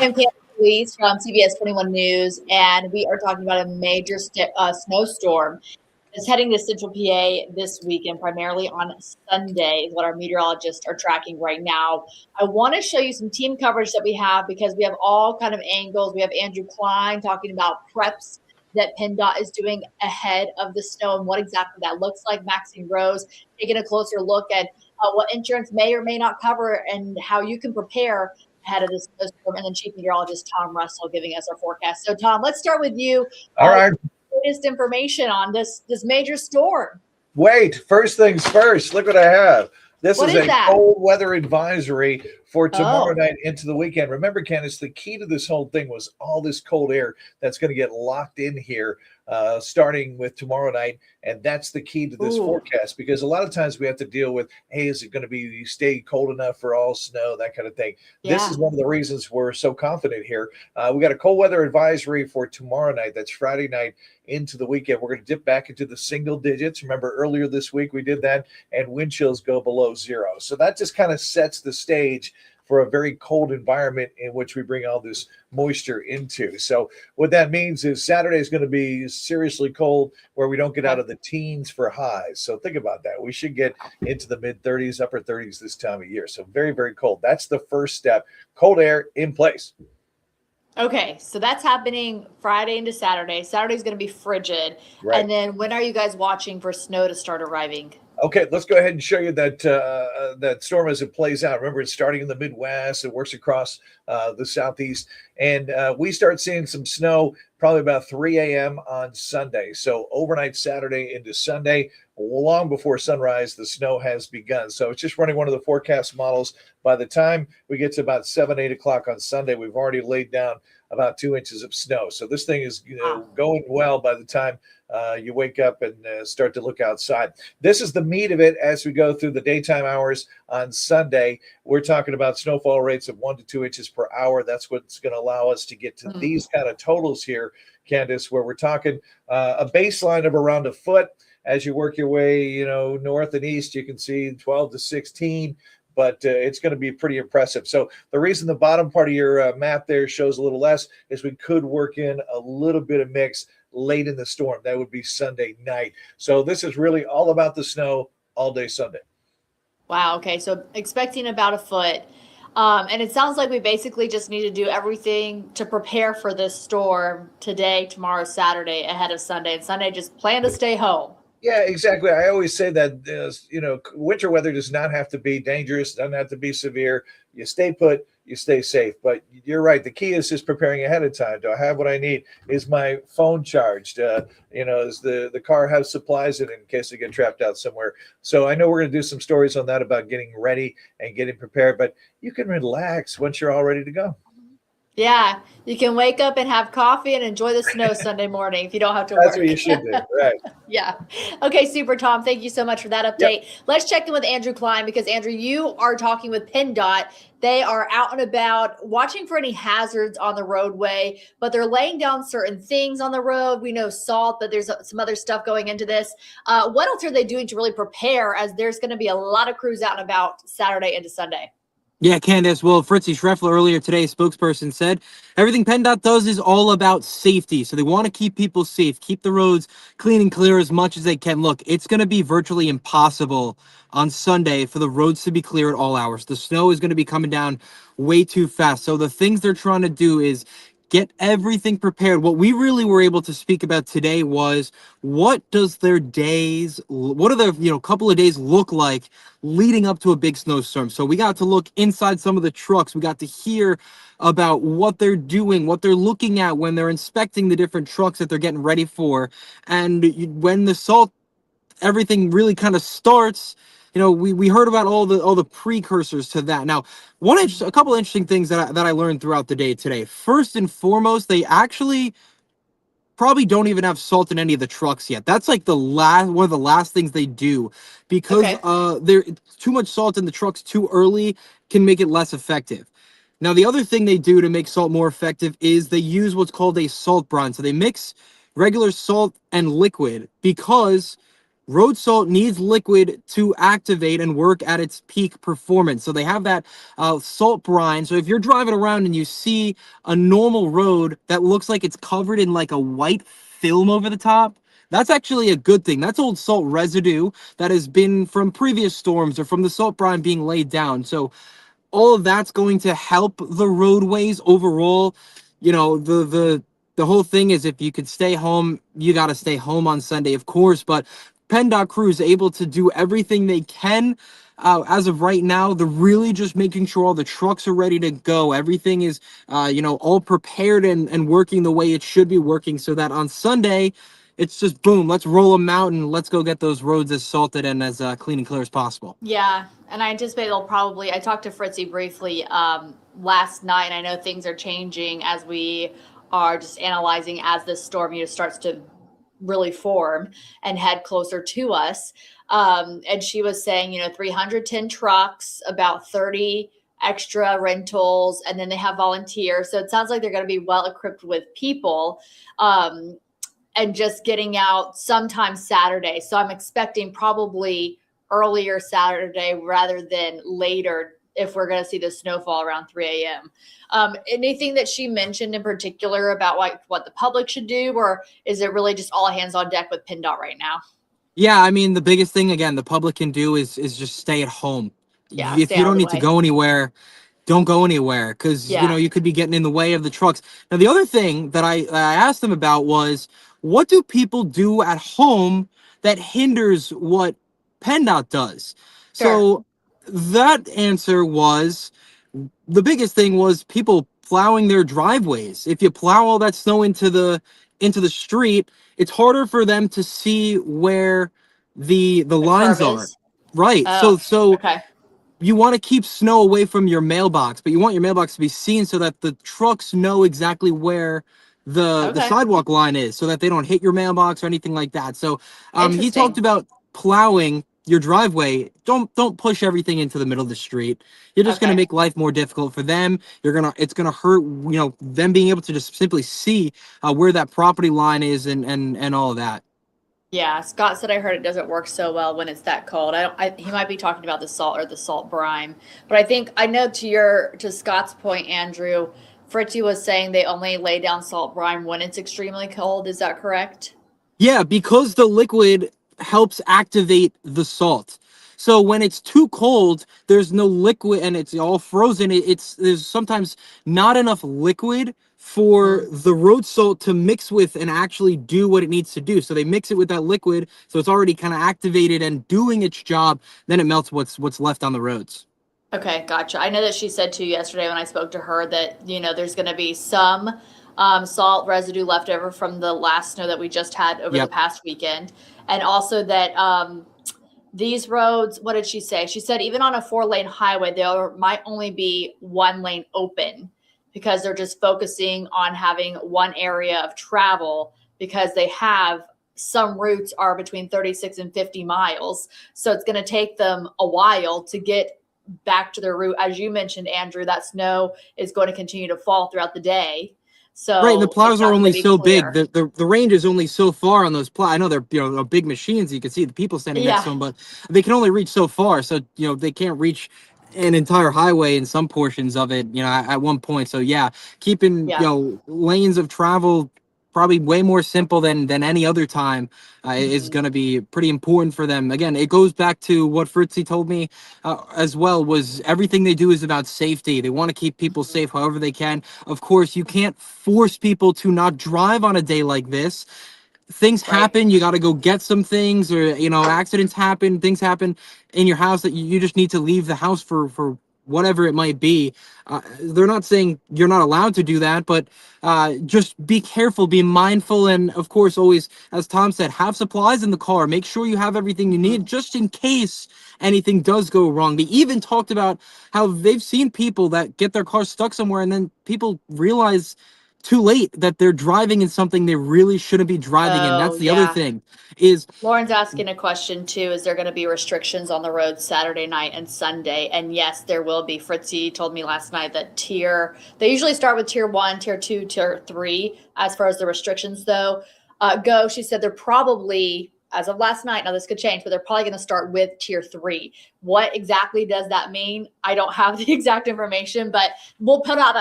I'm Candace Louise from CBS 21 News, and we are talking about a major snowstorm that's heading to Central PA this weekend, primarily on Sunday, is what our meteorologists are tracking right now. I want to show you some team coverage that we have because we have all kind of angles. We have Andrew Klein talking about preps that PennDOT is doing ahead of the snow and what exactly that looks like. Maxine Rose taking a closer look at what insurance may or may not cover and how you can prepare ahead of this snowstorm, and then Chief Meteorologist Tom Russel giving us our forecast. So, Tom, let's start with you. All right. Latest information on this major storm. Wait, first things first. Look what I have. This What is is a that? cold weather advisory for tomorrow Oh. night into the weekend. Remember, Candace, the key to this whole thing was all this cold air that's going to get locked in here starting with tomorrow night. And that's the key to this forecast, because a lot of times we have to deal with, hey, is it going to be stay cold enough for all snow, that kind of thing. Yeah. This is one of the reasons we're so confident here. We got a cold weather advisory for tomorrow night. That's Friday night into the weekend. We're going to dip back into the single digits. Remember, earlier this week we did that, and wind chills go below zero. So that just kind of sets the stage for a very cold environment in which we bring all this moisture into. So what that means is Saturday is going to be seriously cold, where we don't get out of the teens for highs. So think about that. We should get into the mid 30s, upper 30s this time of year. So very, very cold. That's the first step. Cold air in place. Okay, so that's happening Friday into Saturday. Saturday's going to be frigid. Right. And then when are you guys watching for snow to start arriving? Okay, let's go ahead and show you that that storm as it plays out. Remember, it's starting in the Midwest. It works across the Southeast. And we start seeing some snow probably about 3 a.m. on Sunday. So overnight Saturday into Sunday, long before sunrise, the snow has begun. So it's just running one of the forecast models. By the time we get to about 7, 8 o'clock on Sunday, we've already laid down about 2 inches of snow. So this thing is going well by the time you wake up and start to look outside. This is the meat of it as we go through the daytime hours on Sunday. We're talking about snowfall rates of 1 to 2 inches per hour. That's what's going to allow us to get to these kind of totals here, Candace, where we're talking a baseline of around a foot. As you work your way, north and east, you can see 12 to 16. But it's going to be pretty impressive. So the reason the bottom part of your map there shows a little less is we could work in a little bit of mix late in the storm. That would be Sunday night. So this is really all about the snow all day Sunday. Wow. Okay. So expecting about a foot. And it sounds like we basically just need to do everything to prepare for this storm today, tomorrow, Saturday, ahead of Sunday. And Sunday, just plan to stay home. Yeah, exactly. I always say that, winter weather does not have to be dangerous, doesn't have to be severe. You stay put, you stay safe. But you're right. The key is just preparing ahead of time. Do I have what I need? Is my phone charged? Does the car have supplies in case I get trapped out somewhere? So I know we're going to do some stories on that about getting ready and getting prepared, but you can relax once you're all ready to go. Yeah, you can wake up and have coffee and enjoy the snow Sunday morning if you don't have to work. That's what you should do, right? Yeah. Okay, super, Tom. Thank you so much for that update. Yep. Let's check in with Andrew Klein because, Andrew, you are talking with PennDOT. They are out and about watching for any hazards on the roadway, but they're laying down certain things on the road. We know salt, but there's some other stuff going into this. What else are they doing to really prepare, as there's going to be a lot of crews out and about Saturday into Sunday? Yeah, Candace. Well, Fritzy Schreffler earlier today, spokesperson, said everything PennDOT does is all about safety. So they want to keep people safe, keep the roads clean and clear as much as they can. Look, it's going to be virtually impossible on Sunday for the roads to be clear at all hours. The snow is going to be coming down way too fast. So the things they're trying to do is get everything prepared. What we really were able to speak about today was what are the couple of days look like leading up to a big snowstorm. So we got to look inside some of the trucks. We got to hear about what they're doing, what they're looking at when they're inspecting the different trucks that they're getting ready for. And when the salt, everything really kind of starts, we heard about all the precursors to that. Now, a couple of interesting things that I learned throughout the day today. First and foremost, they actually probably don't even have salt in any of the trucks yet. That's like one of the last things they do, because there too much salt in the trucks too early can make it less effective. Now, the other thing they do to make salt more effective is they use what's called a salt brine. So they mix regular salt and liquid because road salt needs liquid to activate and work at its peak performance. So they have that salt brine. So if you're driving around and you see a normal road that looks like it's covered in like a white film over the top, that's actually a good thing. That's old salt residue that has been from previous storms or from the salt brine being laid down. So all of that's going to help the roadways overall. You know, the whole thing is, if you could stay home, you got to stay home on Sunday, of course. But PennDOT crew is able to do everything they can. As of right now, they're really just making sure all the trucks are ready to go. Everything is, all prepared and working the way it should be working, so that on Sunday, it's just boom, let's roll them out and let's go get those roads as salted and as clean and clear as possible. Yeah, and I anticipate they'll probably. I talked to Fritzy briefly last night, and I know things are changing as we are just analyzing as this storm starts to really form and head closer to us. And she was saying, 310 trucks, about 30 extra rentals, and then they have volunteers. So it sounds like they're going to be well equipped with people. And just getting out sometime Saturday. So I'm expecting probably earlier Saturday rather than later if we're going to see the snowfall around 3 a.m. Anything that she mentioned in particular about what the public should do, or is it really just all hands on deck with PennDOT right now? Yeah, I mean, the biggest thing, again, the public can do is just stay at home. Yeah, If stay you out of don't the need to way. go anywhere, don't go anywhere, because Yeah. you could be getting in the way of the trucks. Now, the other thing that I asked them about was, what do people do at home that hinders what PennDOT does? Sure. So that answer was, the biggest thing was people plowing their driveways. If you plow all that snow into the street, it's harder for them to see where the lines curve are. is. Right. Oh, So okay. you want to keep snow away from your mailbox, but you want your mailbox to be seen so that the trucks know exactly where the Okay. sidewalk line is, so that they don't hit your mailbox or anything like that. So he talked Interesting. about plowing your driveway. Don't push everything into the middle of the street. You're just going to Okay. make life more difficult for them. It's going to hurt, them being able to just simply see where that property line is and all of that. Yeah, Scott said I heard it doesn't work so well when it's that cold. He might be talking about the salt or the salt brine. But I know to Scott's point, Andrew, Fritzy was saying they only lay down salt brine when it's extremely cold. Is that correct? Yeah, because the liquid helps activate the salt. So when it's too cold, there's no liquid and it's all frozen. There's sometimes not enough liquid for Mm. the road salt to mix with and actually do what it needs to do. So they mix it with that liquid, so it's already kind of activated and doing its job. Then it melts what's left on the roads. Okay, gotcha. I know that she said too yesterday when I spoke to her that, there's going to be some salt residue left over from the last snow that we just had over the Yep. past weekend. And also that these roads, what did she say? She said even on a 4-lane highway, there might only be 1 lane open because they're just focusing on having one area of travel because they have some routes are between 36 and 50 miles. So it's going to take them a while to get back to their route. As you mentioned, Andrew, that snow is going to continue to fall throughout the day. So Right, and the plows it's are not going only to be so big. clear. The range is only so far on those plows. I know they're big machines. You can see the people standing next to Yeah. them, but they can only reach so far. So they can't reach an entire highway in some portions of it. At one point. So yeah, keeping Yeah. lanes of travel probably way more simple than any other time is Mhm. going to be pretty important for them. Again, it goes back to what Fritzy told me as well, was everything they do is about safety. They want to keep people Mhm. safe however they can. Of course, you can't force people to not drive on a day like this. Things Right. happen, you got to go get some things, or accidents happen, things happen in your house that you just need to leave the house for whatever it might be. They're not saying you're not allowed to do that, but just be careful, be mindful, and of course, always, as Tom said, have supplies in the car. Make sure you have everything you Mhm. need just in case anything does go wrong. They even talked about how they've seen people that get their car stuck somewhere, and then people realize too late that they're driving in something they really shouldn't be driving in. Oh, That's the other yeah. thing is, Lauren's asking a question too. Is there going to be restrictions on the road Saturday night and Sunday? And yes, there will be. Fritzy told me last night that they usually start with tier 1, tier 2, tier 3. As far as the restrictions though, go, she said they're probably as of last night, now this could change, but they're probably going to start with tier 3. What exactly does that mean? I don't have the exact information, but we'll put out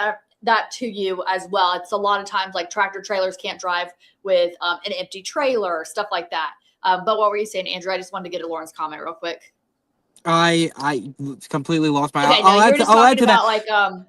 that to you as well. It's a lot of times like tractor trailers can't drive with an empty trailer, stuff like that. But what were you saying, Andrew? I just wanted to get a Lauren's comment real quick. I completely lost my. Okay, I'll no, you were just talking about that. like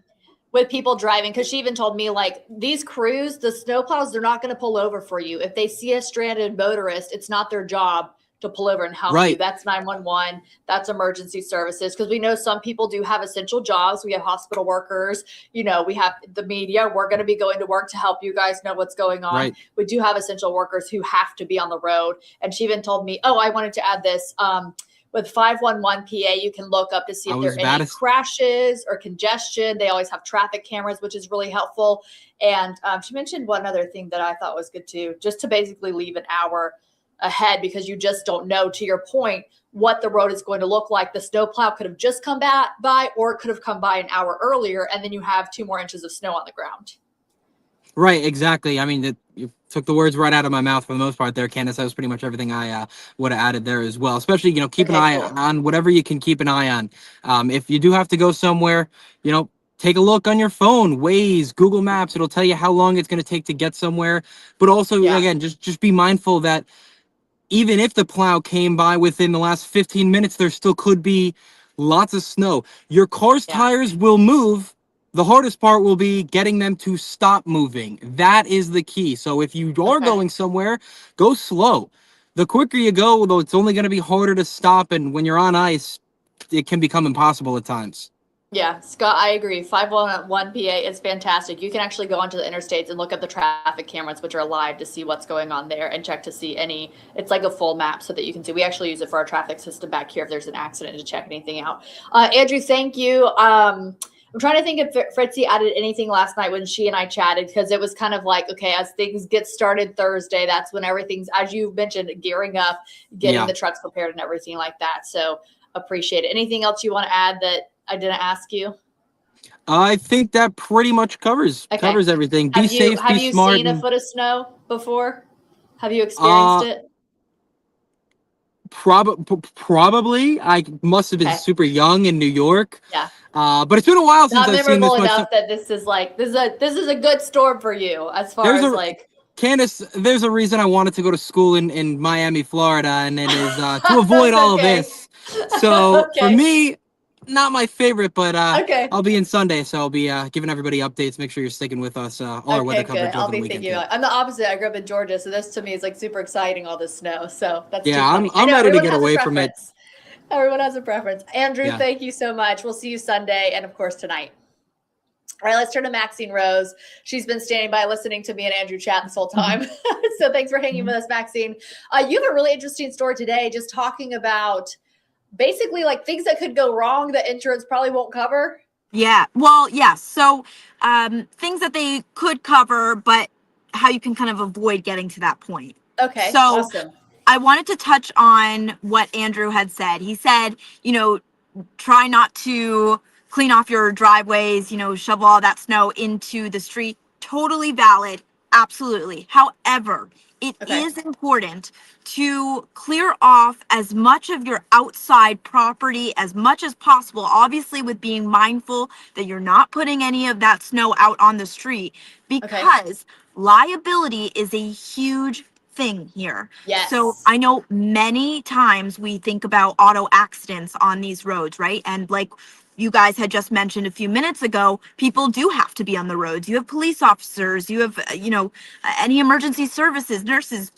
with people driving, because she even told me like these crews, the snowplows, they're not going to pull over for you. If they see a stranded motorist, it's not their job to pull over and help you. That's 911. That's emergency services. Because we know some people do have essential jobs. We have hospital workers. You know, we have the media. We're going to be going to work to help you guys know what's going on. Right. We do have essential workers who have to be on the road. And she even told me, I wanted to add this. With 511 PA, you can look up to see if there are any crashes or congestion. They always have traffic cameras, which is really helpful. And she mentioned one other thing that I thought was good too, just to basically leave an hour ahead, because you just don't know, to your point, what the road is going to look like. The snowplow could have just come by, or it could have come by an hour earlier, and then you have 2 more inches of snow on the ground. Right, exactly. I mean, you took the words right out of my mouth for the most part there, Candace. That was pretty much everything I would have added there as well. Especially, keep an eye on whatever you can keep an eye on. If you do have to go somewhere, take a look on your phone, Waze, Google Maps. It'll tell you how long it's going to take to get somewhere. But also, again, just be mindful that even if the plow came by within the last 15 minutes, there still could be lots of snow. Your car's tires will move. The hardest part will be getting them to stop moving. That is the key. So if you are going somewhere, go slow. The quicker you go, though, it's only going to be harder to stop. And when you're on ice, it can become impossible at times. Yeah, Scott, I agree. 511 PA is fantastic. You can actually go onto the interstates and look at the traffic cameras, which are live, to see what's going on there and check to see it's like a full map so that you can see. We actually use it for our traffic system back here if there's an accident, to check anything out. Andrew, thank you. I'm trying to think if Fritzy added anything last night when she and I chatted, because it was kind of like, okay, as things get started Thursday, that's when everything's, as you mentioned, gearing up, getting the trucks prepared and everything like that. So appreciate it. Anything else you want to add that I didn't ask you? I think that pretty much covers everything. Be safe, be smart. Have you seen a foot of snow before? Have you experienced it? Probably. I must have been super young in New York. Yeah. But it's been a while since I've seen this much. Enough that this is a good storm for you, as far as like. Candace, there's a reason I wanted to go to school in Miami, Florida, and it is to avoid all of this. So for me, not my favorite, but I'll be in Sunday, so I'll be giving everybody updates. Make sure you're sticking with us. All our weather coverage over the weekend. I'm the opposite. I grew up in Georgia, so this to me is like super exciting, all this snow. So that's I'm ready to get away from it. Everyone has a preference. Andrew, thank you so much. We'll see you Sunday and of course tonight. All right, let's turn to Maxine Rose. She's been standing by listening to me and Andrew chat this whole time. So thanks for hanging with us, Maxine. You have a really interesting story today, just talking about basically like things that could go wrong that insurance probably won't cover. Yeah. Well, yeah. So things that they could cover, but how you can kind of avoid getting to that point. Okay. So awesome. I wanted to touch on what Andrew had said. He said, try not to clean off your driveways, shovel all that snow into the street. Totally valid. Absolutely. However, it is important to clear off as much of your outside property as much as possible, obviously with being mindful that you're not putting any of that snow out on the street, because liability is a huge thing here. Yes. So I know many times we think about auto accidents on these roads, right? And like you guys had just mentioned a few minutes ago, people do have to be on the roads. You have police officers, you have, any emergency services, nurses,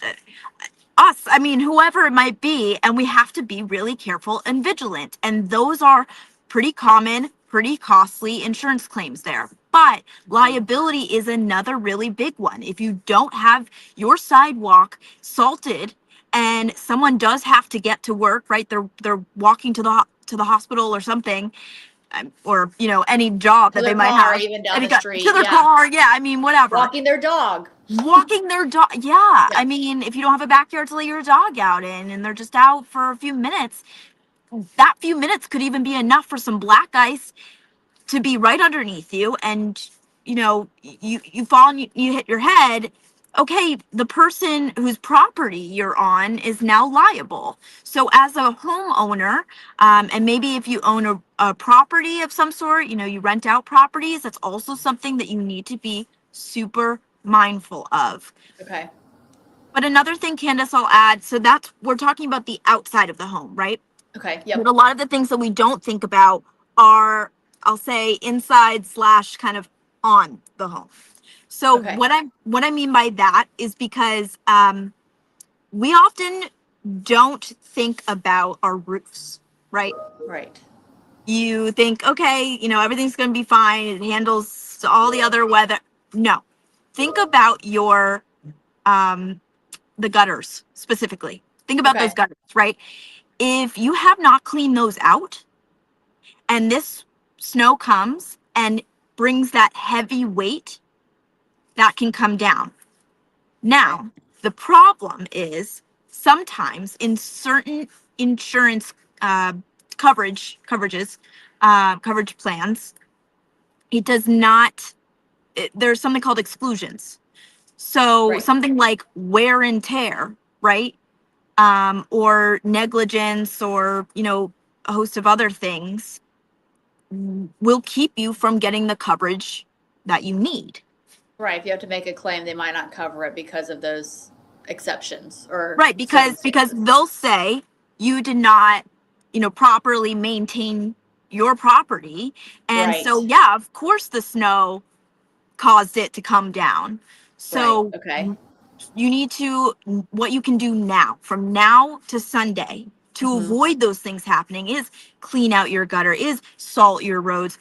us, whoever it might be. And we have to be really careful and vigilant. And those are pretty common, pretty costly insurance claims there. But liability is another really big one. If you don't have your sidewalk salted and someone does have to get to work, right? They're walking to the hospital or something, or any job that they might have, even down the street, to their car, whatever. Walking their dog. Yeah. If you don't have a backyard to let your dog out in, and they're just out for a few minutes, that few minutes could even be enough for some black ice to be right underneath you, and you fall and you hit your head. okay, the person whose property you're on is now liable. So as a homeowner, and maybe if you own a property of some sort, you rent out properties, that's also something that you need to be super mindful of. Okay. But another thing, Candace, I'll add, so we're talking about the outside of the home, right? Okay. But Yep. a lot of the things that we don't think about are, I'll say, inside / kind of on the home. So Okay. what I mean by that is because we often don't think about our roofs, right? Right. You think, okay, everything's going to be fine. It handles all the other weather. No, think about the gutters specifically. Think about Okay. those gutters, right? If you have not cleaned those out and this snow comes and brings that heavy weight, that can come down. Now, the problem is sometimes in certain insurance coverage plans, it does not, there's something called exclusions. So Right. something like wear and tear, right? Or negligence, or, a host of other things will keep you from getting the coverage that you need. Right. If you have to make a claim, they might not cover it because of those exceptions or Right, because circumstances. they'll say you did not, properly maintain your property. And Right. so yeah, of course the snow caused it to come down. Right. So Okay. you need to, what you can do now, from now to Sunday, to Mm-hmm. avoid those things happening, is clean out your gutter, is salt your roads,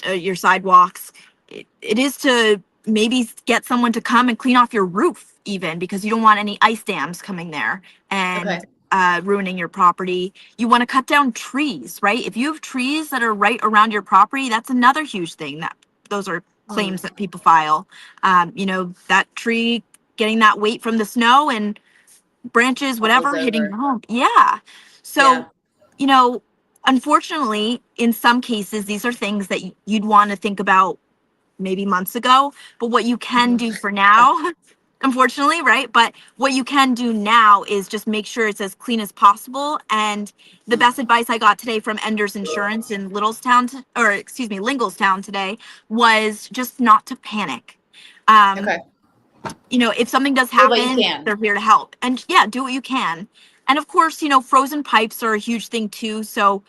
your sidewalks. It is to maybe get someone to come and clean off your roof, even because you don't want any ice dams coming there and Okay. ruining your property. You want to cut down trees, right? If you have trees that are right around your property, that's another huge thing. Those are claims that people file. That tree getting that weight from the snow and branches, Topples whatever, hitting over. your home. Yeah. Yeah. So, unfortunately, in some cases, these are things that you'd want to think about maybe months ago. But what you can do for now, unfortunately, right? But what you can do now is just make sure it's as clean as possible. And the best advice I got today from Enders Insurance in Linglestown today was just not to panic. Um, Okay. if something does Do what you happen, can. they're here to help. And yeah, do what you can. And of course, frozen pipes are a huge thing too. So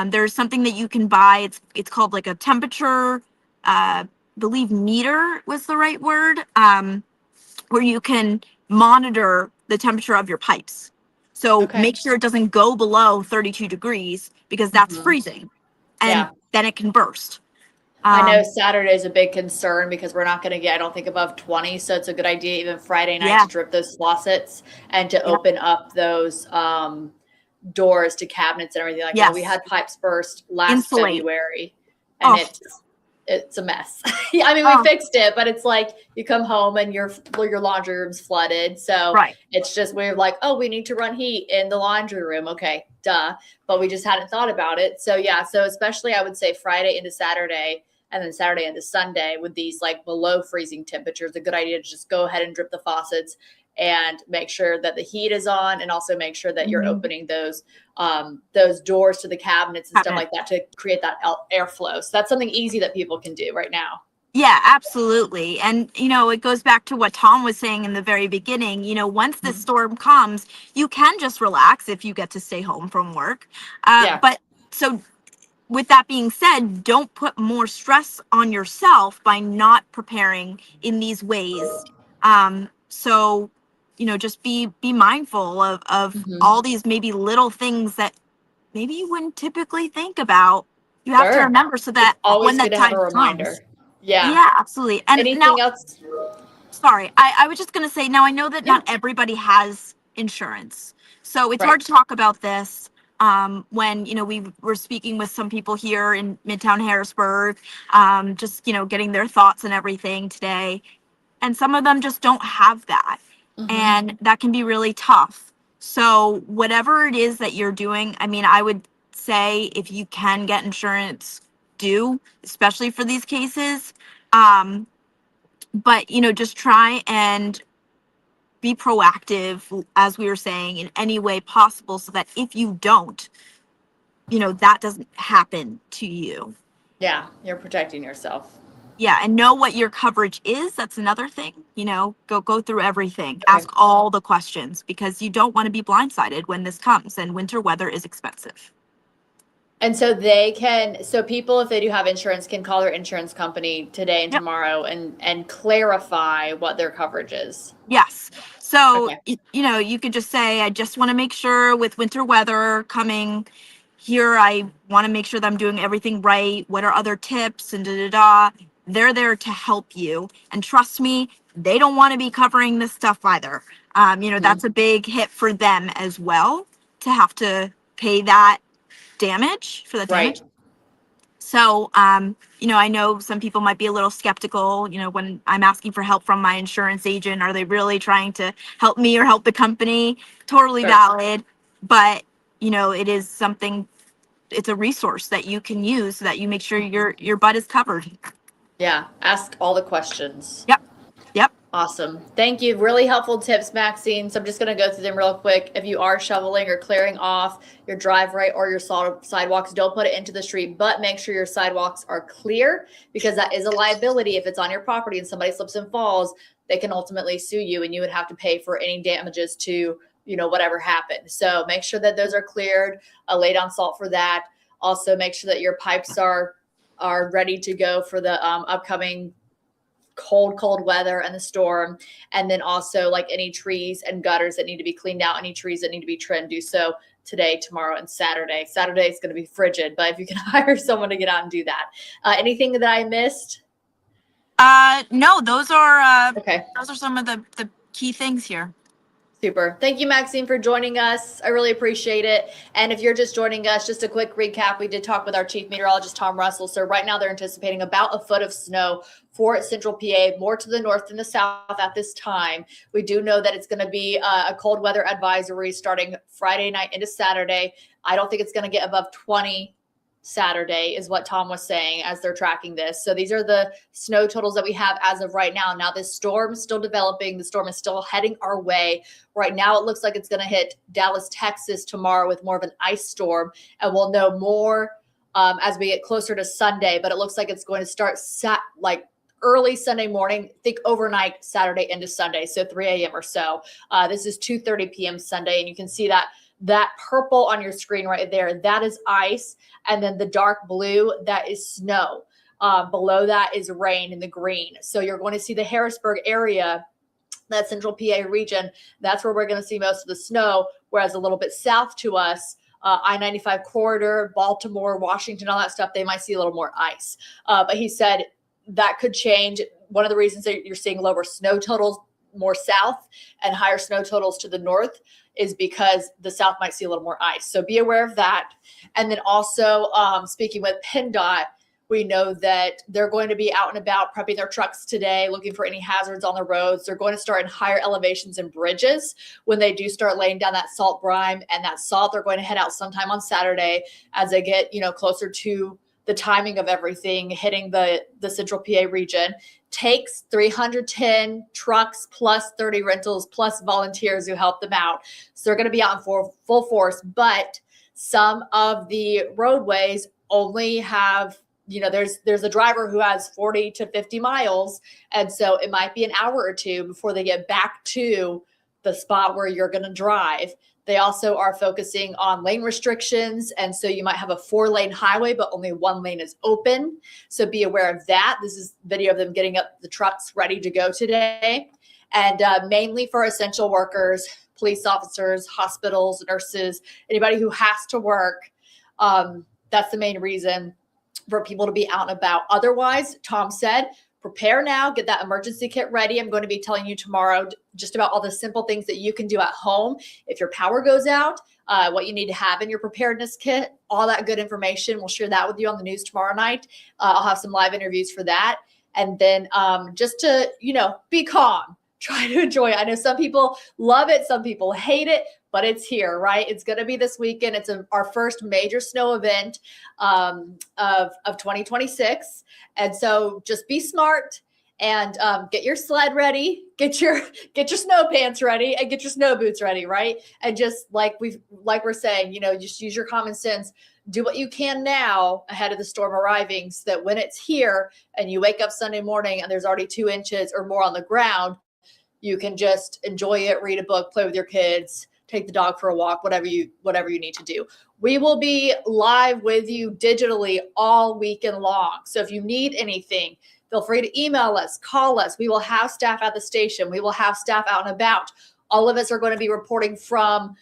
there's something that you can buy. It's called like a temperature, believe meter was the right word, where you can monitor the temperature of your pipes. So Okay. make sure it doesn't go below 32 degrees because that's Mm-hmm. freezing, and Yeah. then it can burst. I know Um, Saturday is a big concern because we're not going to get, I don't think, above 20. So it's a good idea, even Friday night, yeah, to drip those faucets and to yeah, open up those doors to cabinets and everything like that. We yes, had pipes burst last insulate. February, and Oh, it's a mess. I mean, we oh, fixed it, but it's like you come home and your laundry room's flooded. So right. it's just, we're like, oh, we need to run heat in the laundry room. Okay, duh. But we just hadn't thought about it. So yeah, so especially I would say Friday into Saturday, and then Saturday into Sunday with these like below freezing temperatures, a good idea to just go ahead and drip the faucets and make sure that the heat is on, and also make sure that you're Mhm. opening those doors to the cabinets and stuff Cabinet. like that to create that airflow. So that's something easy that people can do right now. Yeah, absolutely. And, it goes back to what Tom was saying in the very beginning. Once the storm comes, you can just relax if you get to stay home from work. Yeah. But so, with that being said, don't put more stress on yourself by not preparing in these ways. So, just be mindful of Mm-hmm. all these maybe little things that maybe you wouldn't typically think about. You have to Sure. remember so It's that when always good that to have a time comes. reminder. Yeah. Yeah, absolutely. And now, Anything else? sorry, I was just going to say, now I know that Yeah. not everybody has insurance. So it's Right. hard to talk about this when, we were speaking with some people here in Midtown Harrisburg, just, getting their thoughts and everything today. And some of them just don't have that. Mm-hmm. And that can be really tough. So whatever it is that you're doing, I mean, I would say if you can get insurance, do, especially for these cases. Um, But, just try and be proactive, as we were saying, in any way possible so that if you don't, that doesn't happen to you. Yeah, you're protecting yourself. Yeah, and know what your coverage is. That's another thing. Go through everything. Okay. Ask all the questions because you don't want to be blindsided when this comes, and winter weather is expensive. And so people, if they do have insurance, can call their insurance company today and Yep. tomorrow and clarify what their coverage is. Yes. So, Okay. you could just say, I just want to make sure with winter weather coming here, I want to make sure that I'm doing everything right. What are other tips and da da da. They're there to help you. And trust me, they don't want to be covering this stuff either. That's a big hit for them as well to have to pay that damage for the damage. Right. So, I know some people might be a little skeptical, when I'm asking for help from my insurance agent, are they really trying to help me or help the company? Totally Sure. valid. But, it is something, it's a resource that you can use so that you make sure your butt is covered. Yeah. Ask all the questions. Yep. Yep. Awesome. Thank you. Really helpful tips, Maxine. So I'm just going to go through them real quick. If you are shoveling or clearing off your driveway or your sidewalks, don't put it into the street, but make sure your sidewalks are clear because that is a liability. If it's on your property and somebody slips and falls, they can ultimately sue you and you would have to pay for any damages to, whatever happened. So make sure that those are cleared, lay down salt for that. Also make sure that your pipes are ready to go for the upcoming cold weather and the storm. And then also like any trees and gutters that need to be cleaned out, any trees that need to be trimmed, do so today, tomorrow, and Saturday. Saturday is going to be frigid, but if you can hire someone to get out and do that. Anything that I missed? No, those are Okay. those are some of the key things here. Super. Thank you, Maxine, for joining us. I really appreciate it. And if you're just joining us, just a quick recap. We did talk with our chief meteorologist, Tom Russel. So right now they're anticipating about a foot of snow for central PA, more to the north than the south at this time. We do know that it's going to be a cold weather advisory starting Friday night into Saturday. I don't think it's going to get above 20 Saturday is what Tom was saying as they're tracking this. So these are the snow totals that we have as of right now. Now this storm is still developing. The storm is still heading our way. Right now it looks like it's going to hit Dallas, Texas tomorrow with more of an ice storm. And we'll know more as we get closer to Sunday. But it looks like it's going to start early Sunday morning, think overnight Saturday into Sunday. So 3 a.m. or so. This is 2:30 p.m. Sunday. And you can see that purple on your screen right there, that is ice. And then the dark blue, that is snow. Below that is rain in the green. So you're going to see the Harrisburg area, that central PA region. That's where we're going to see most of the snow. Whereas a little bit south to us, I-95 corridor, Baltimore, Washington, all that stuff, they might see a little more ice. But he said that could change. One of the reasons that you're seeing lower snow totals more south and higher snow totals to the north is because the south might see a little more ice. So be aware of that. And then also speaking with PennDOT, we know that they're going to be out and about prepping their trucks today, looking for any hazards on the roads. They're going to start in higher elevations and bridges. When they do start laying down that salt brine and that salt, they're going to head out sometime on Saturday as they get, closer to the timing of everything hitting the central PA region. Takes 310 trucks plus 30 rentals plus volunteers who help them out. So they're going to be out in full force, but some of the roadways only have, there's a driver who has 40 to 50 miles. And so it might be an hour or two before they get back to the spot where you're going to drive. They also are focusing on lane restrictions. And so you might have a 4-lane highway, but only 1 lane is open. So be aware of that. This is video of them getting up the trucks ready to go today. And mainly for essential workers, police officers, hospitals, nurses, anybody who has to work. That's the main reason for people to be out and about. Otherwise, Tom said, prepare now, get that emergency kit ready. I'm going to be telling you tomorrow just about all the simple things that you can do at home. If your power goes out, what you need to have in your preparedness kit, all that good information. We'll share that with you on the news tomorrow night. I'll have some live interviews for that. And then just to, be calm, try to enjoy it. I know some people love it. Some people hate it, but it's here, right? It's going to be this weekend. It's our first major snow event of 2026. And so just be smart and get your sled ready, get your snow pants ready, and get your snow boots ready, right? And just like we're saying, just use your common sense. Do what you can now ahead of the storm arriving, so that when it's here and you wake up Sunday morning and there's already 2 inches or more on the ground, you can just enjoy it, read a book, play with your kids, take the dog for a walk, whatever you need to do. We will be live with you digitally all weekend long. So if you need anything, feel free to email us, call us. We will have staff at the station. We will have staff out and about. All of us are going to be reporting from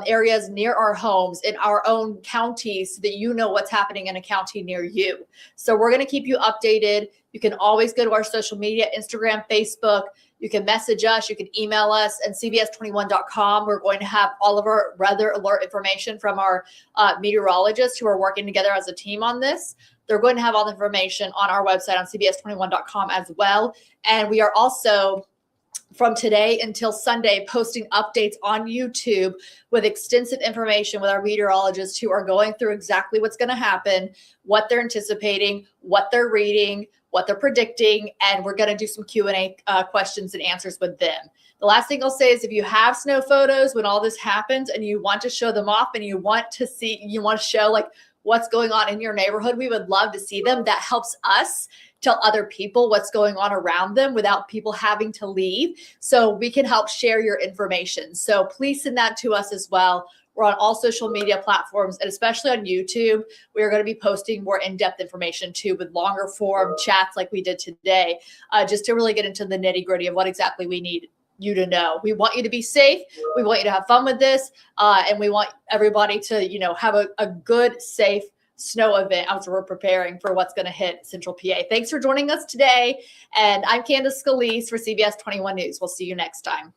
areas near our homes in our own counties, so that you know what's happening in a county near you. So we're going to keep you updated. You can always go to our social media, Instagram, Facebook. You can message us. You can email us, and CBS21.com. We're going to have all of our weather alert information from our meteorologists who are working together as a team on this. They're going to have all the information on our website on CBS21.com as well. And we are also, from today until Sunday, posting updates on YouTube with extensive information with our meteorologists who are going through exactly what's going to happen, what they're anticipating, what they're reading, what they're predicting, and we're going to do some Q&A questions and answers with them. The last thing I'll say is, if you have snow photos when all this happens and you want to show them off and you want to show like what's going on in your neighborhood, we would love to see them. That helps us tell other people what's going on around them without people having to leave. So we can help share your information. So please send that to us as well. We're on all social media platforms, and especially on YouTube, we are going to be posting more in-depth information too, with longer form chats like we did today, just to really get into the nitty-gritty of what exactly we need you to know. We want you to be safe. We want you to have fun with this. And we want everybody to, have a good, safe snow event as we're preparing for what's going to hit Central PA. Thanks for joining us today. And I'm Candace Scalise for CBS 21 News. We'll see you next time.